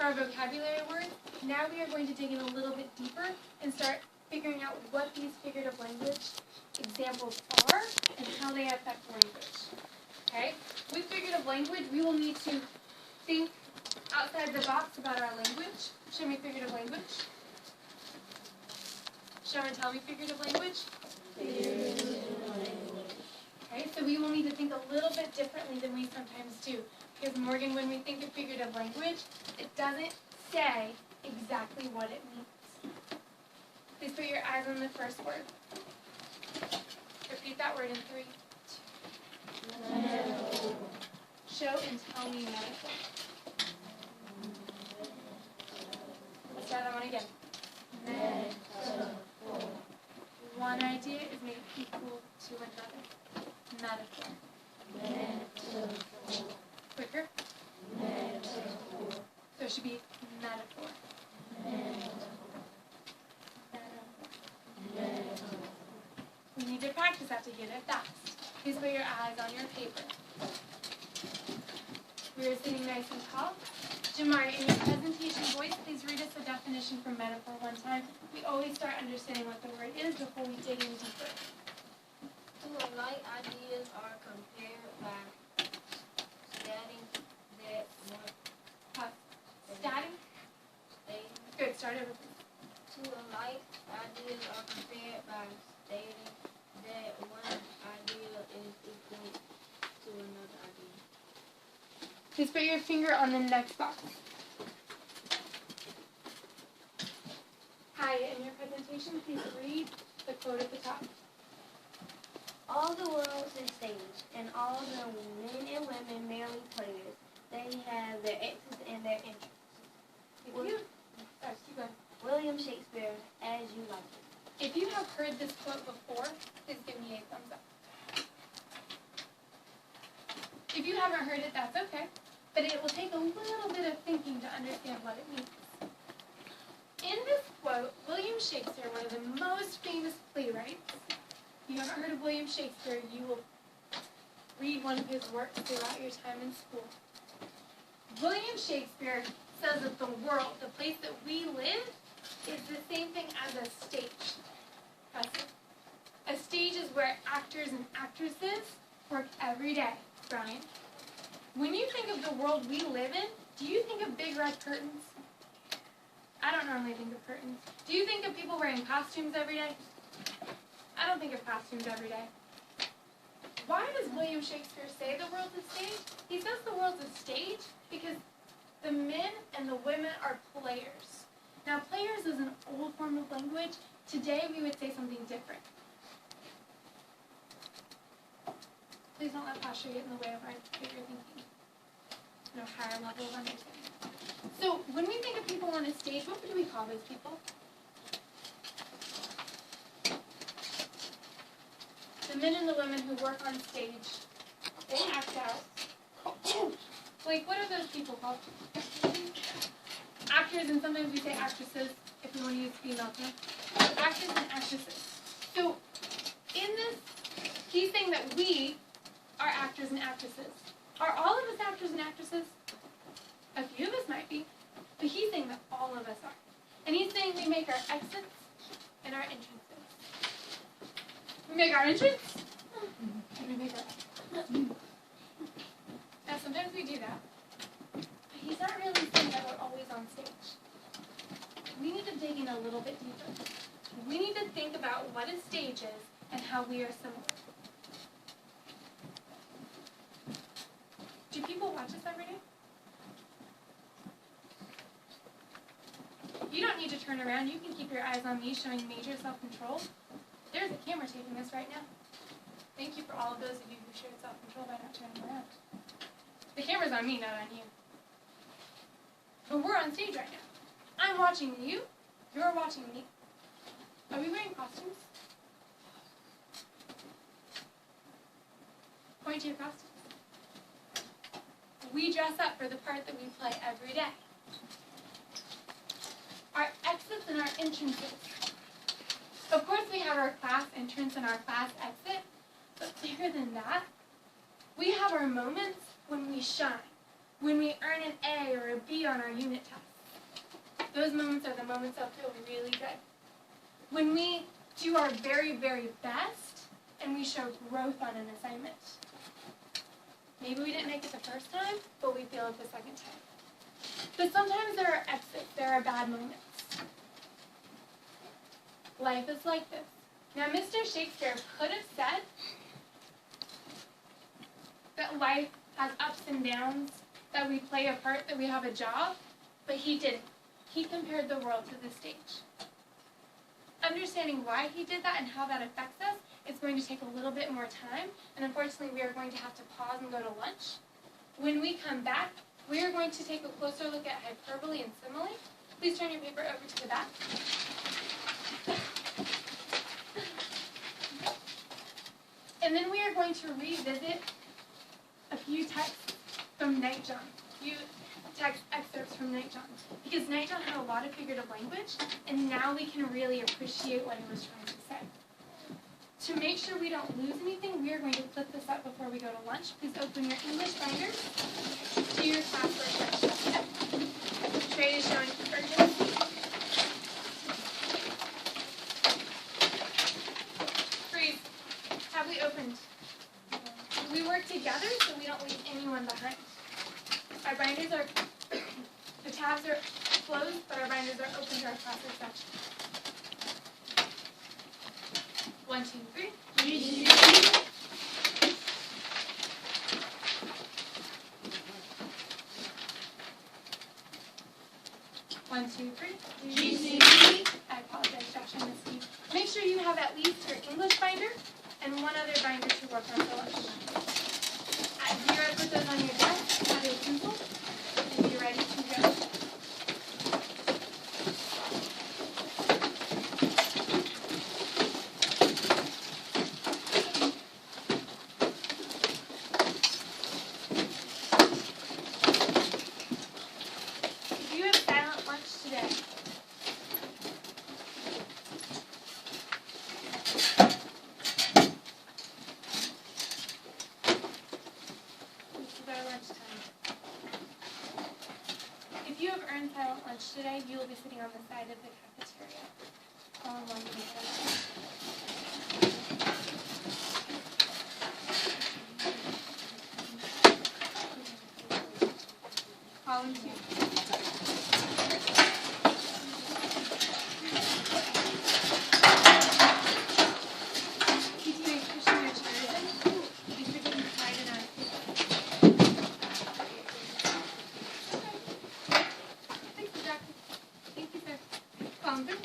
for our vocabulary words, now we are going to dig in a little bit deeper and start figuring out what these figurative language examples are and how they affect language. Okay? With figurative language, we will need to think outside the box about our language. Show me figurative language. Show and tell me figurative language. Okay, so we will need to think a little bit differently than we sometimes do. Because Morgan, when we think of figurative language, it doesn't say exactly what it means. Please put your eyes on the first word. Repeat that word in 3, 2. Metaphor. Show and tell me metaphor. Let's try that one again. Metaphor. One idea is made equal to another. Metaphor. Metaphor. Quicker. Metaphor. So it should be metaphor. Metaphor. Metaphor. We need to practice that to get it fast. Please put your eyes on your paper. We are sitting nice and tall. Jamari, in your presentation voice, please read us the definition for metaphor one time. We always start understanding what the word is before we dig in deeper. Two alike ideas are compared by stating that one. Stating? Good, start over. Two alike ideas are compared by stating that one idea is equal to another idea. Please put your finger on the next box. Hi, in your presentation, please read the quote at the top. All the world's a stage, and all the men and women merely players. They have their X's and their interests. William Shakespeare, As You Like It. If you have heard this quote before, please give me a thumbs up. If you haven't heard it, that's okay. But it will take a little bit of thinking to understand what it means. In this quote, William Shakespeare, one of the most famous playwrights, if you haven't heard of William Shakespeare, you will read one of his works throughout your time in school. William Shakespeare says that the world, the place that we live, is the same thing as a stage. A stage is where actors and actresses work every day, Brian. When you think of the world we live in, do you think of big red curtains? I don't normally think of curtains. Do you think of people wearing costumes every day? I don't think of costumes every day. Why does William Shakespeare say the world's a stage? He says the world's a stage because the men and the women are players. Now, players is an old form of language. Today, we would say something different. Please don't let posture get in the way of our bigger thinking. No higher level of understanding. So, when we think of people on a stage, what do we call those people? The men and the women who work on stage, they act out. Like, what are those people called? Actors, and sometimes we say actresses, if we want to use female terms. Actors and actresses. So, in this, he's saying that we are actors and actresses. Are all of us actors and actresses? A few of us might be, but he's saying that all of us are. And he's saying we make our exits and our entrances. We make our entrance, and we make our exit. Now, sometimes we do that, but he's not really saying that we're always on stage. We need to dig in a little bit deeper. We need to think about what a stage is and how we are similar. Do people watch us every day? You don't need to turn around. You can keep your eyes on me, showing major self-control. There's a camera taking this right now. Thank you for all of those of you who showed self-control by not turning around. The camera's on me, not on you. But we're on stage right now. I'm watching you. You're watching me. Are we wearing costumes? Point to your costumes. We dress up for the part that we play every day. Our exits and our entrances. Of course, we have our class entrance and our class exit, but bigger than that, we have our moments when we shine, when we earn an A or a B on our unit tests. Those moments are the moments that feel really good. When we do our very, very best and we show growth on an assignment. Maybe we didn't make it the first time, but we feel it the second time. But sometimes there are exits, there are bad moments. Life is like this. Now, Mr. Shakespeare could have said that life has ups and downs, that we play a part, that we have a job, but he didn't. He compared the world to the stage. Understanding why he did that and how that affects us is going to take a little bit more time, and unfortunately we are going to have to pause and go to lunch. When we come back, we are going to take a closer look at hyperbole and simile. Please turn your paper over to the back. And then we are going to revisit a few texts from Knight John, a few text excerpts from Knight John, because Knight John had a lot of figurative language, and now we can really appreciate what he was trying to say. To make sure we don't lose anything, we are going to flip this up before we go to lunch. Please open your English binders to your classwork section. Trey is showing urgency. Freeze. Have we opened? We work together so we don't leave anyone behind. Our binders are, the tabs are closed, but our binders are open to our classwork section. 1, 2, 3. 1, 2, 3. I apologize, Josh, I missed you. Make sure you have at least your English binder and one other binder to work on for lunch. Be ready to put those on your desk, have your pencil, and be ready to go. If you have silent lunch today, if you have earned silent lunch today, you will be sitting on the side of the cafeteria. Column 1 to be Column 2. Keep pushing your chairs in. These are getting tied in our Thank you, Doctor. Thank you, sir. Column 3.